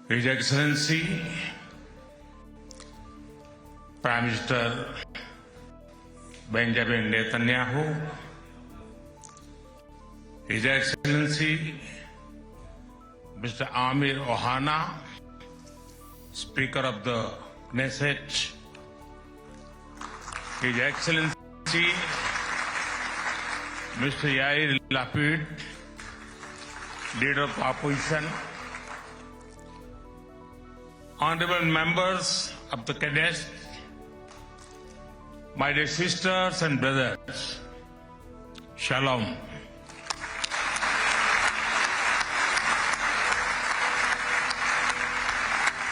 His Excellency, Prime Minister Benjamin Netanyahu, His Excellency Mr. Amir Ohana, Speaker of the Knesset, His Excellency Mr. Yair Lapid, Leader of the Opposition, Honorable members of the Knesset, my dear sisters and brothers, Shalom.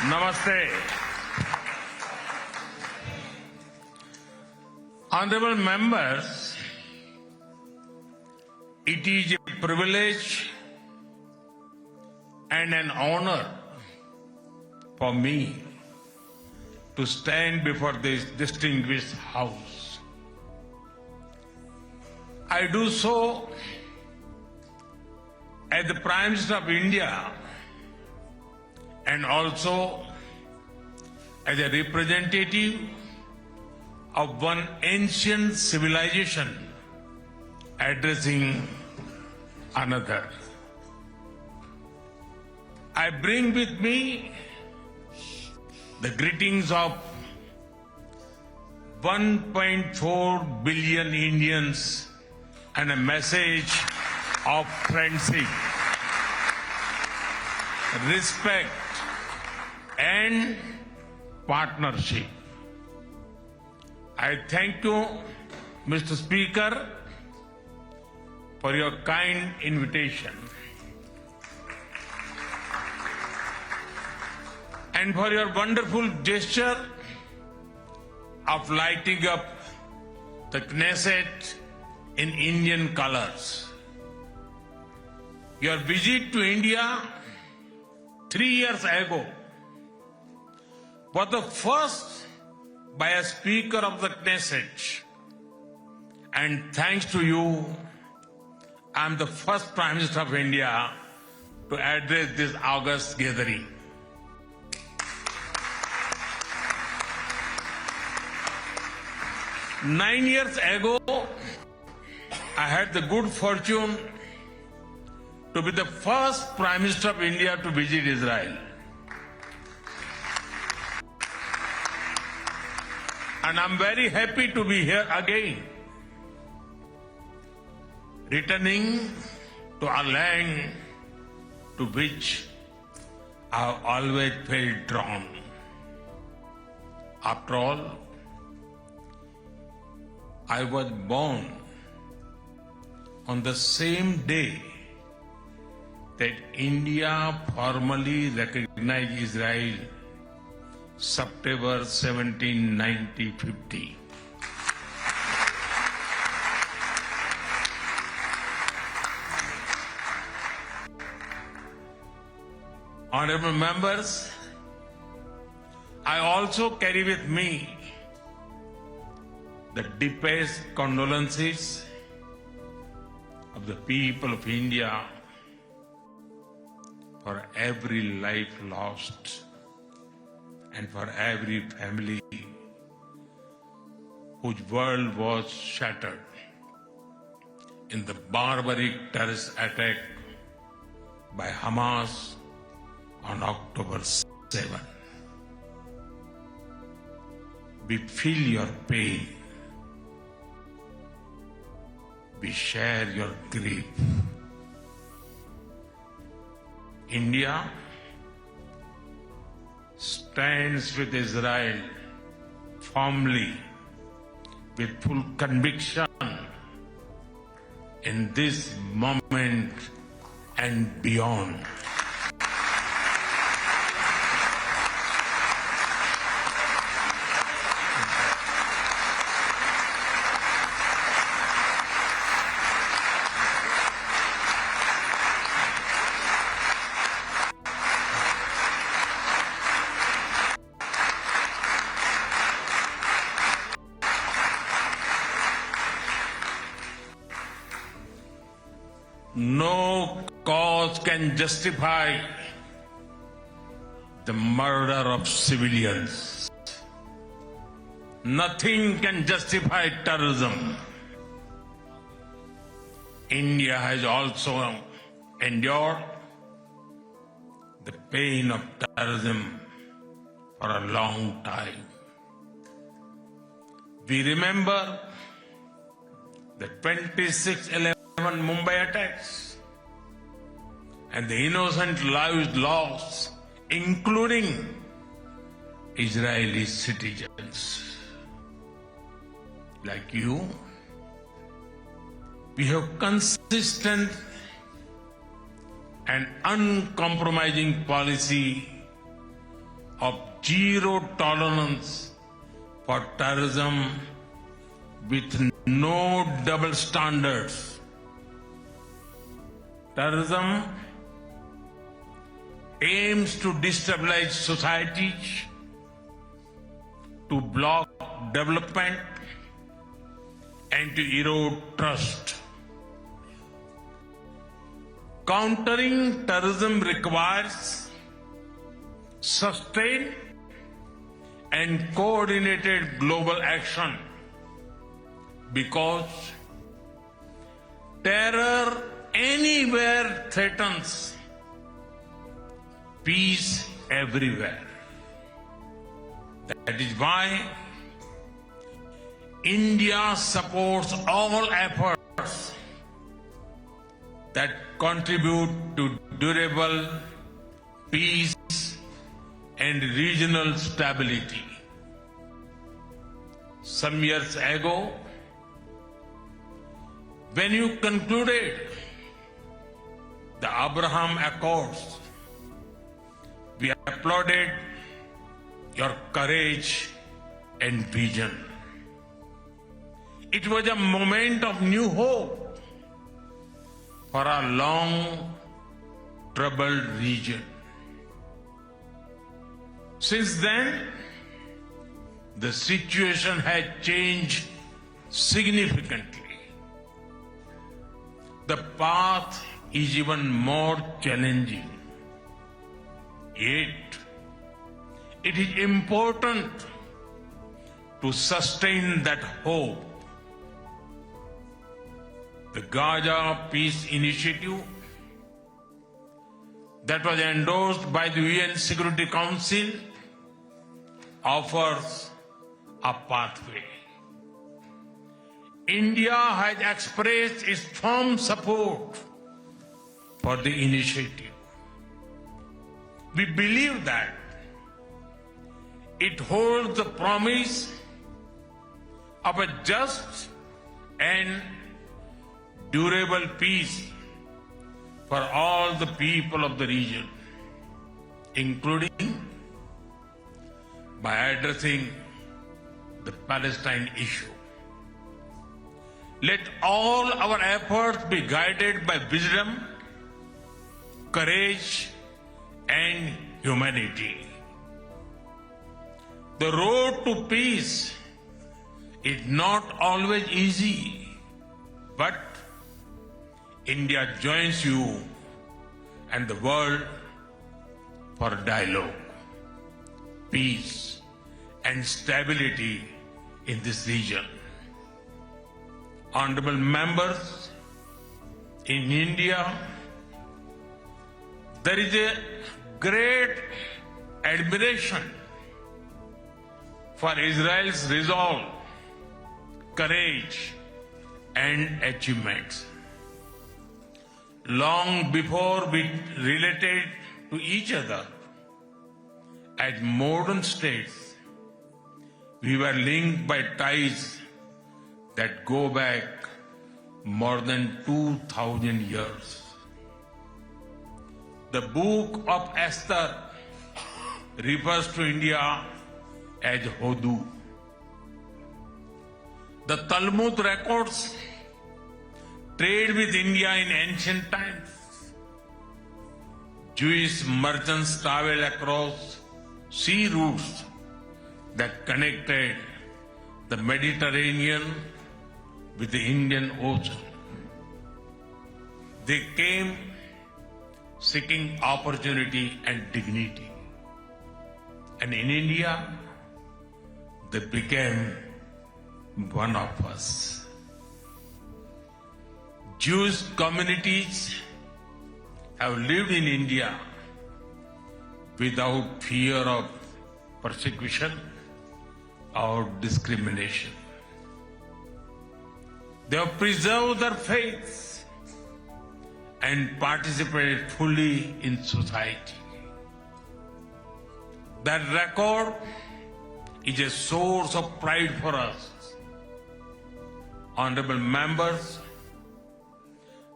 Namaste. Honorable members, it is a privilege and an honor for me to stand before this distinguished House. I do so as the Prime Minister of India and also as a representative of one ancient civilization addressing another. I bring with me the greetings of 1.4 billion Indians and a message of friendship, respect, and partnership. I thank you, Mr. Speaker, for your kind invitation and for your wonderful gesture of lighting up the Knesset in Indian colors. Your visit to India 3 years ago was the first by a Speaker of the Knesset, and thanks to you, I am the first Prime Minister of India to address this august gathering. Nine years ago, I had the good fortune to be the first Prime Minister of India to visit Israel. And I'm very happy to be here again, returning to a land to which I have always felt drawn. After all, I was born on the same day that India formally recognized Israel, September 17, 1950. Honorable members, I also carry with me the deepest condolences of the people of India for every life lost and for every family whose world was shattered in the barbaric terrorist attack by Hamas on October 7. We feel your pain. We share your grief. India stands with Israel firmly, with full conviction in this moment and beyond. No cause can justify the murder of civilians. Nothing can justify terrorism. India has also endured the pain of terrorism for a long time. We remember the 26/11 Mumbai attacks and the innocent lives lost, including Israeli citizens. Like you, we have consistent and uncompromising policy of zero tolerance for terrorism with no double standards. Terrorism aims to destabilize societies, to block development, and to erode trust. Countering terrorism requires sustained and coordinated global action because terror anywhere threatens peace everywhere. That is why India supports all efforts that contribute to durable peace and regional stability. Some years ago, when you concluded the Abraham Accords, we applauded your courage and vision. It was a moment of new hope for a long troubled region. Since then, the situation has changed significantly. The path is even more challenging. Yet, it is important to sustain that hope. The Gaza Peace Initiative that was endorsed by the UN Security Council offers a pathway. India has expressed its firm support for the initiative. We believe that it holds the promise of a just and durable peace for all the people of the region, including by addressing the Palestine issue. Let all our efforts be guided by wisdom, courage, and humanity. The road to peace is not always easy, but India joins you and the world for dialogue, peace, and stability in this region. Honorable members, in India, there is a great admiration for Israel's resolve, courage, and achievements. Long before we related to each other as modern states, we were linked by ties that go back more than 2,000 years. The book of Esther refers to India as Hodu. The Talmud records trade with India in ancient times. Jewish merchants traveled across sea routes that connected the Mediterranean with the Indian Ocean. They came seeking opportunity and dignity. And in India, they became one of us. Jewish communities have lived in India without fear of persecution or discrimination. They have preserved their faith and participated fully in society. That record is a source of pride for us. Honorable members,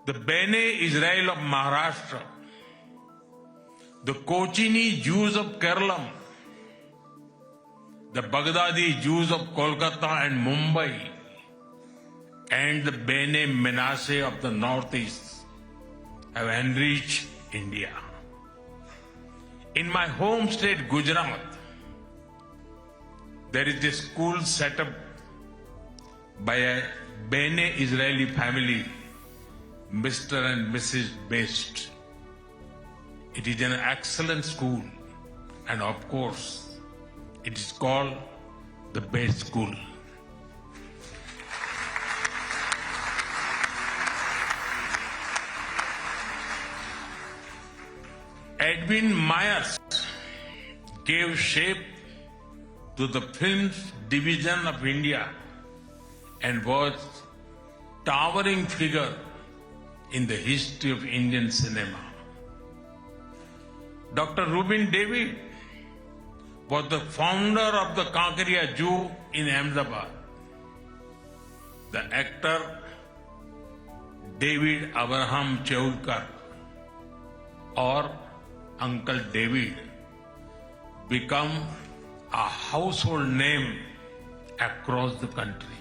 the Bene Israel of Maharashtra, the Kochini Jews of Kerala, the Baghdadi Jews of Kolkata and Mumbai, and the Bene Menashe of the Northeast have enriched India. In my home state, Gujarat, there is a school set up by a Bene Israeli family, Mr. and Mrs. Best. It is an excellent school, and of course, it is called the Best School. Edwin Myers gave shape to the film's division of India and was towering figure in the history of Indian cinema. Dr. Rubin David was the founder of the Kankaria Zoo in Ahmedabad. The actor David Abraham Chaulkar, or Uncle David, become a household name across the country.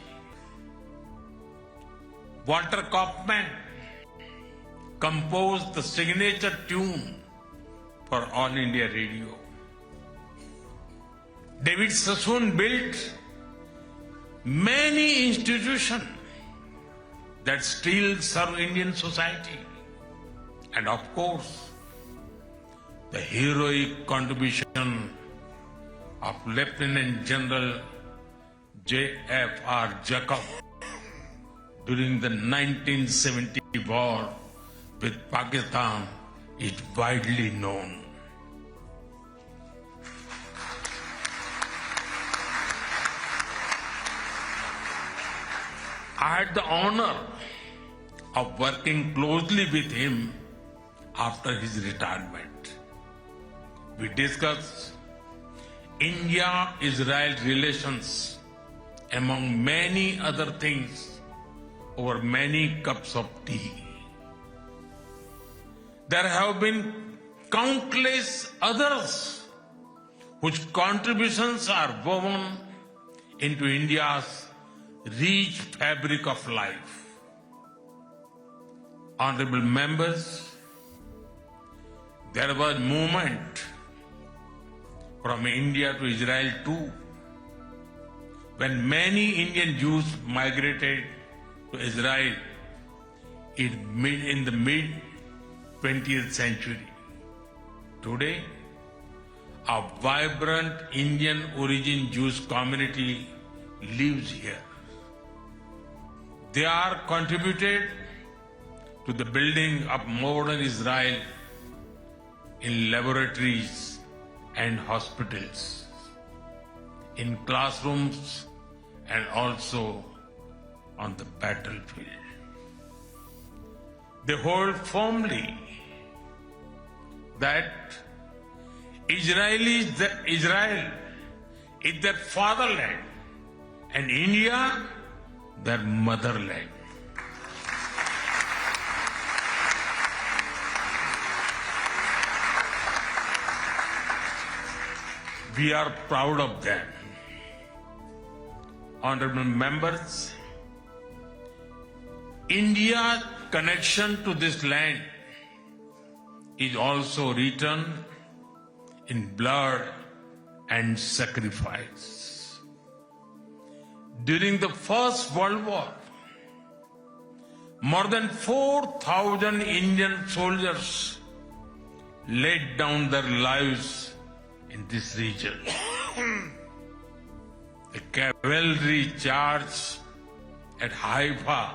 Walter Kaufman composed the signature tune for All India Radio. David Sassoon built many institutions that still serve Indian society. And of course, the heroic contribution of Lieutenant General J.F.R. Jacob during the 1970 war with Pakistan is widely known. I had the honor of working closely with him after his retirement. We discussed India-Israel relations among many other things over many cups of tea. There have been countless others whose contributions are woven into India's rich fabric of life. Honorable members, there was movement from India to Israel too, when many Indian Jews migrated to Israel in the mid-20th century. Today, a vibrant Indian origin Jewish community lives here. They are contributed to the building of modern Israel in laboratories and hospitals, in classrooms, and also on the battlefield. They hold firmly that Israel is their fatherland and India their motherland. We are proud of them. Honorable members, India's connection to this land is also written in blood and sacrifice. During the First World War, more than 4,000 Indian soldiers laid down their lives in this region. The cavalry charge at Haifa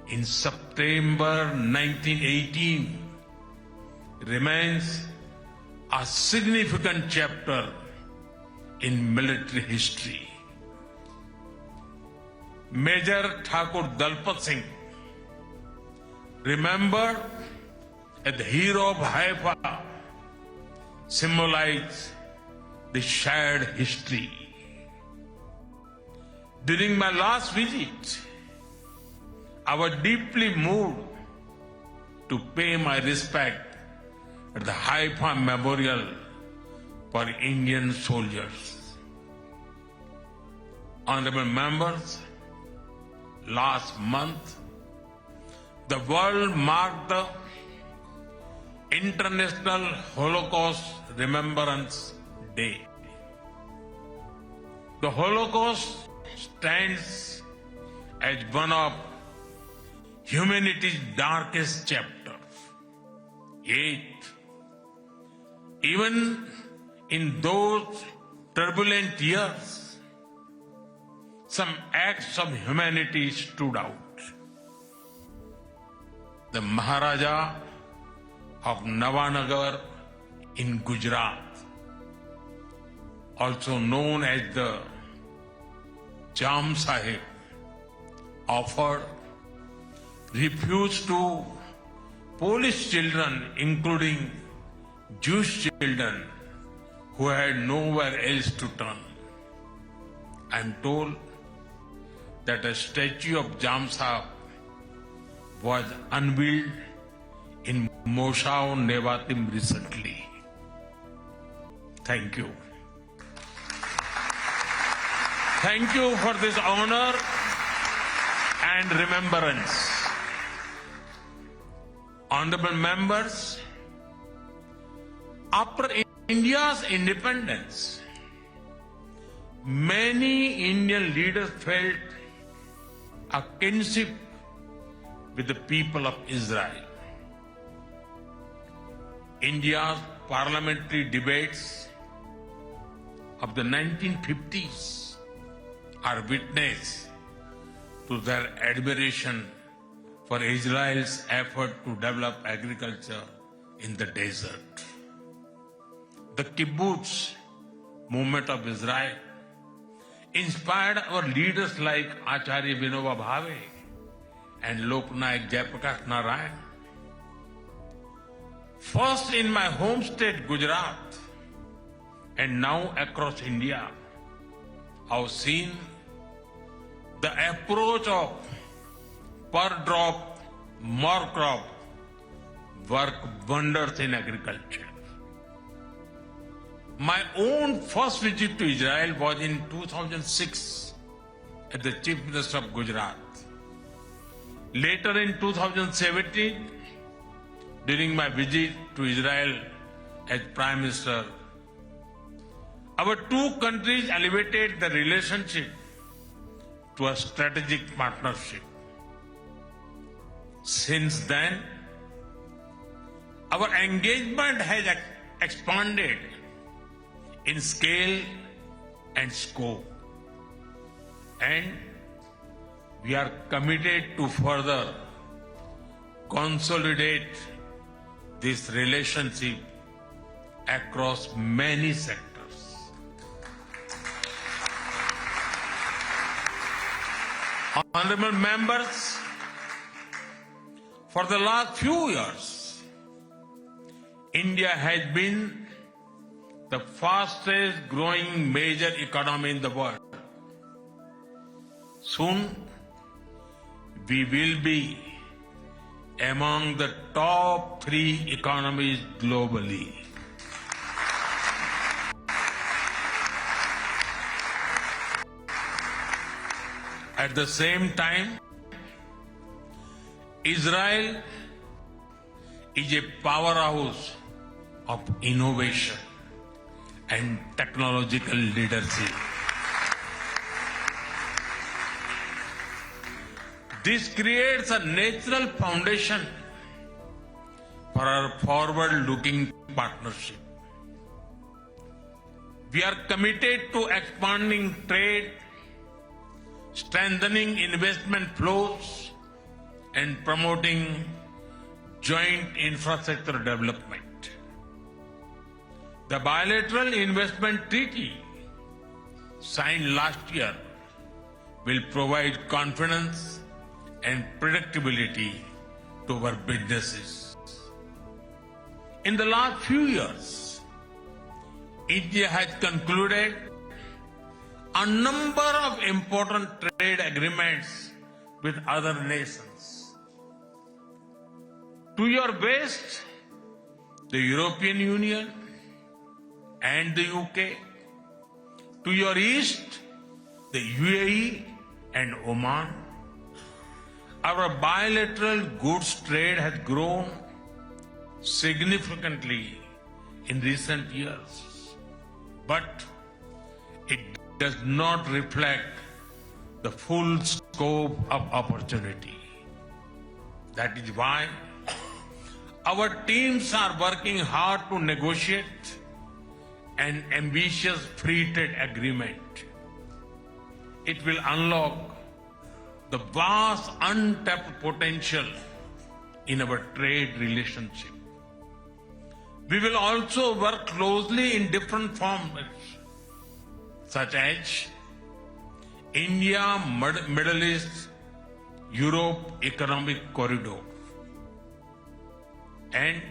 in September 1918 remains a significant chapter in military history. Major Thakur Dalpat Singh, remembered as the hero of Haifa, symbolized the shared history. During my last visit, I was deeply moved to pay my respect at the Haifa Memorial for Indian soldiers. Honorable members, last month, the world marked the International Holocaust Remembrance Day. The Holocaust stands as one of humanity's darkest chapters. Yet, even in those turbulent years, some acts of humanity stood out. The Maharaja of Navanagar in Gujarat, also known as the Jam Sahib, offered refuge to Polish children, including Jewish children who had nowhere else to turn. I am told that a statue of Jam Sahib was unveiled in Moshav Nevatim recently. Thank you. Thank you for this honor and remembrance. Honorable members, after India's independence, many Indian leaders felt a kinship with the people of Israel. India's parliamentary debates of the 1950s are witness to their admiration for Israel's effort to develop agriculture in the desert. The kibbutz movement of Israel inspired our leaders like Acharya Vinoba Bhave and Loknayak Jayaprakash Narayan. First in my home state Gujarat and now across India, I've seen the approach of per drop, more crop work wonders in agriculture. My own first visit to Israel was in 2006 as the Chief Minister of Gujarat. Later in 2017, during my visit to Israel as Prime Minister, our two countries elevated the relationship to a strategic partnership. Since then, our engagement has expanded in scale and scope, and we are committed to further consolidate this relationship across many sectors. Honorable members, for the last few years, India has been the fastest growing major economy in the world. Soon, we will be among the top 3 economies globally. At the same time, Israel is a powerhouse of innovation and technological leadership. This creates a natural foundation for our forward-looking partnership. We are committed to expanding trade, strengthening investment flows, and promoting joint infrastructure development. The bilateral investment treaty signed last year will provide confidence and predictability to our businesses. In the last few years, India has concluded a number of important trade agreements with other nations. To your west, the European Union and the UK. To your east, the UAE and Oman. Our bilateral goods trade has grown significantly in recent years. But it does not reflect the full scope of opportunity. That is why our teams are working hard to negotiate an ambitious free trade agreement. It will unlock the vast untapped potential in our trade relationship. We will also work closely in different formats, such as India, Middle East, Europe Economic Corridor, and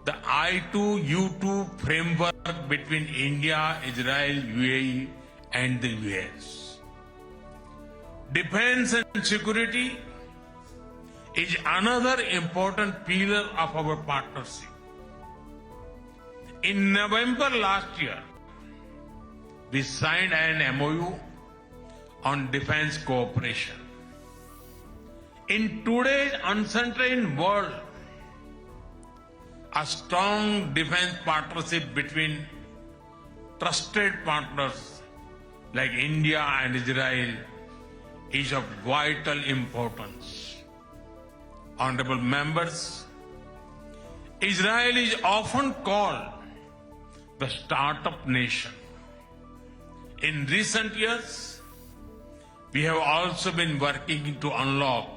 the I2U2 framework between India, Israel, UAE, and the US. Defense and security is another important pillar of our partnership. In November last year, we signed an MOU on defense cooperation. In today's uncertain world, a strong defense partnership between trusted partners like India and Israel is of vital importance. Honorable members, Israel is often called the startup nation. In recent years, we have also been working to unlock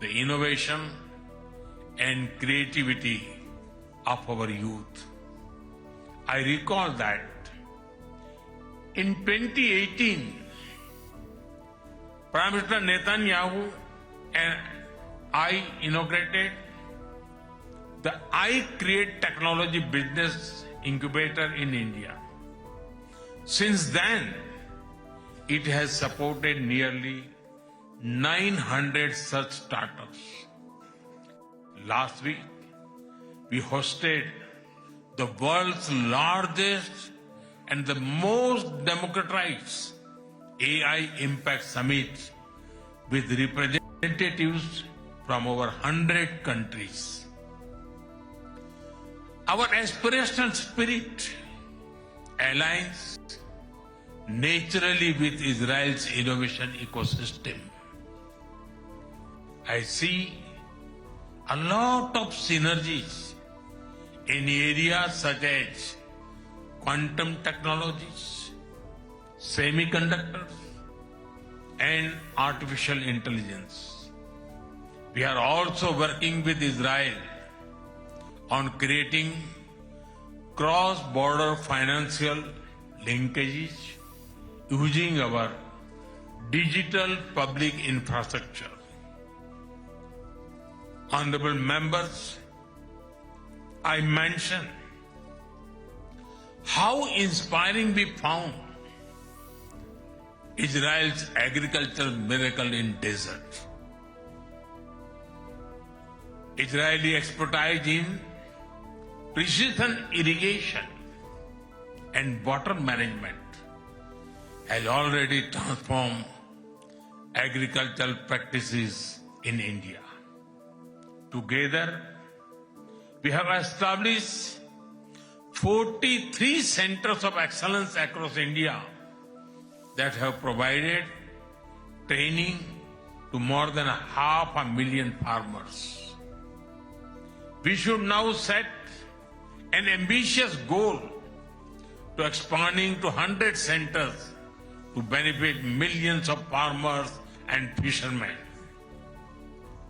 the innovation and creativity of our youth. I recall that in 2018, Prime Minister Netanyahu and I inaugurated the iCreate Technology Business Incubator in India. Since then, it has supported nearly 900 such startups. Last week, we hosted the world's largest and the most democratized AI Impact Summit with representatives from over 100 countries. Our aspirational spirit aligns naturally with Israel's innovation ecosystem. I see a lot of synergies in areas such as quantum technologies, semiconductors, and artificial intelligence. We are also working with Israel on creating cross-border financial linkages using our digital public infrastructure. Honorable members, I mentioned how inspiring we found Israel's agricultural miracle in desert. Israeli expertise in precision irrigation and water management has already transformed agricultural practices in India. Together, we have established 43 centers of excellence across India that have provided training to more than 500,000 farmers. We should now set an ambitious goal to expanding to 100 centers to benefit millions of farmers and fishermen.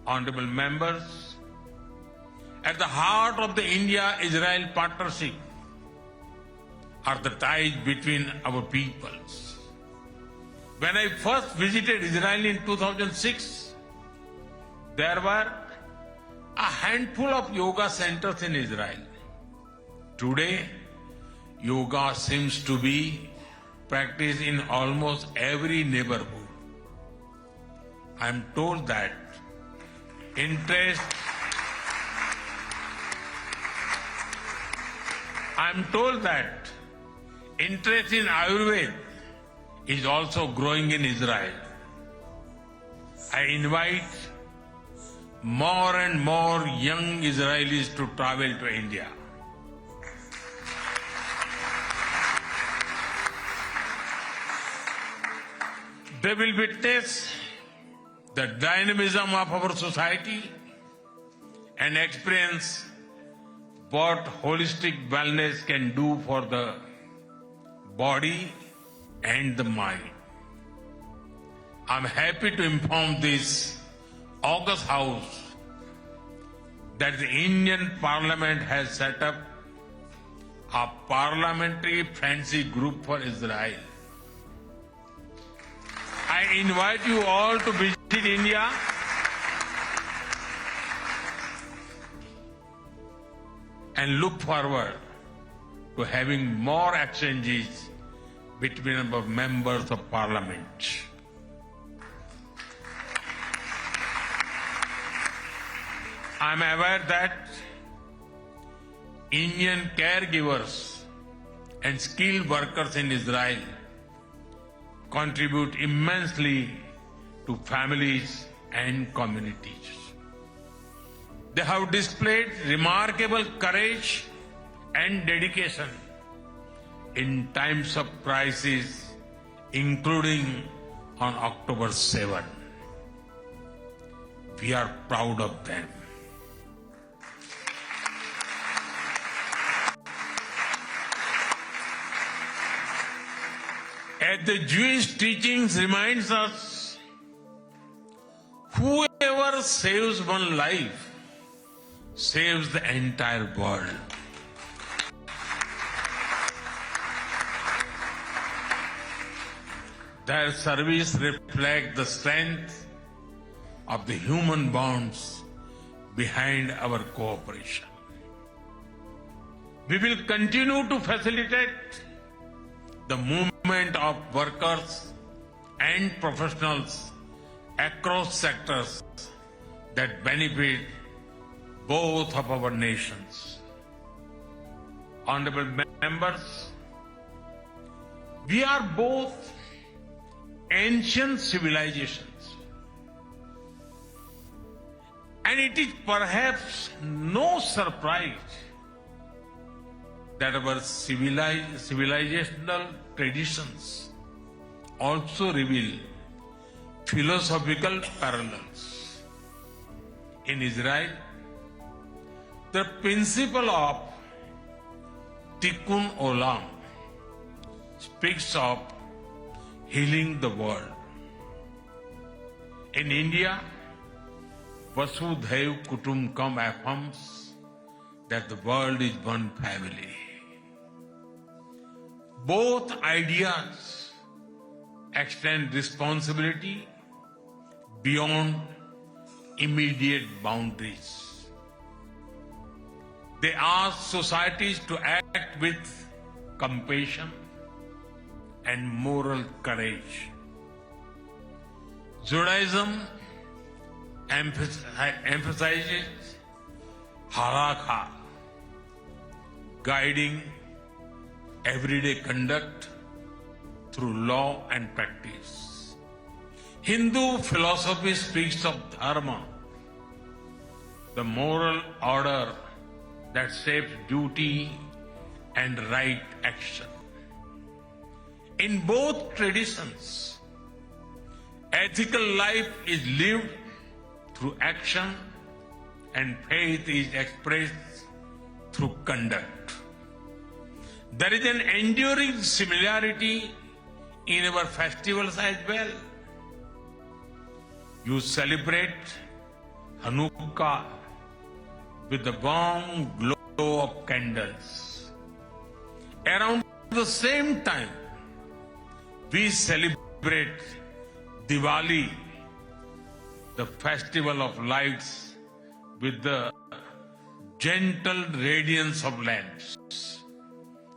Honorable members, at the heart of the India-Israel partnership are the ties between our peoples. When I first visited Israel in 2006, there were a handful of yoga centers in Israel. Today, yoga seems to be practiced in almost every neighborhood. I am told that interest in Ayurveda is also growing in Israel. I invite more and more young Israelis to travel to India. They will witness the dynamism of our society and experience what holistic wellness can do for the body and the mind. I'm happy to inform this August House that the Indian Parliament has set up a parliamentary friendship group for Israel. I invite you all to visit India and look forward to having more exchanges between our members of parliament. I am aware that Indian caregivers and skilled workers in Israel contribute immensely to families and communities. They have displayed remarkable courage and dedication in times of crisis, including on October 7. We are proud of them. As the Jewish teachings reminds us, whoever saves one life saves the entire world. Their service reflects the strength of the human bonds behind our cooperation. We will continue to facilitate the movement of workers and professionals across sectors that benefit both of our nations. Honorable members, we are both ancient civilizations, and it is perhaps no surprise that our civilizational traditions also reveal philosophical parallels. In Israel, the principle of Tikkun Olam speaks of healing the world. In India, Vasudhaiv Kutumbakam affirms that the world is one family. Both ideas extend responsibility beyond immediate boundaries. They ask societies to act with compassion and moral courage. Judaism emphasizes halakha, guiding everyday conduct through law and practice. Hindu philosophy speaks of dharma, the moral order that shapes duty and right action. In both traditions, ethical life is lived through action and faith is expressed through conduct. There is an enduring similarity in our festivals as well. You celebrate Hanukkah with the warm glow of candles. Around the same time, we celebrate Diwali, the festival of lights, with the gentle radiance of lamps.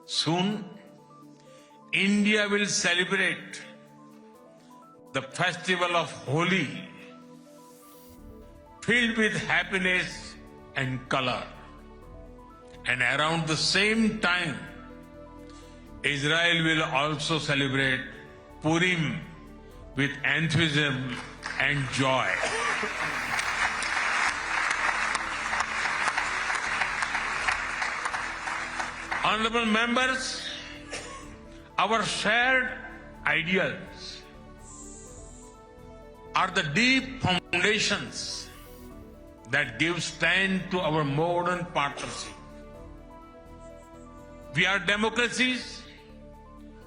Soon, India will celebrate the festival of Holi, filled with happiness and color. And around the same time, Israel will also celebrate Purim with enthusiasm and joy. Honorable members, our shared ideals are the deep foundations that give strength to our modern partnership. We are democracies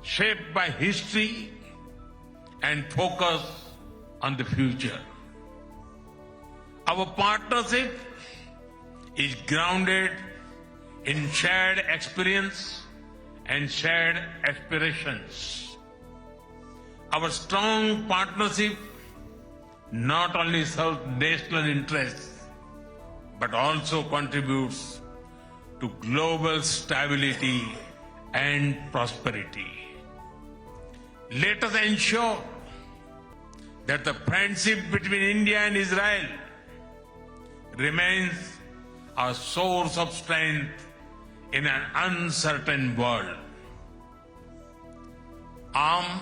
shaped by history and focus on the future. Our partnership is grounded in shared experience and shared aspirations. Our strong partnership not only serves national interests, but also contributes to global stability and prosperity. Let us ensure that the friendship between India and Israel remains a source of strength in an uncertain world. Am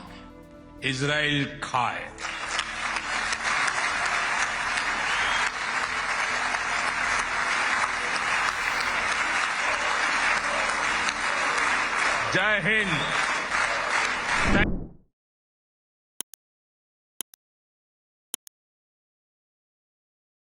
Israel Chai. Jai Hind.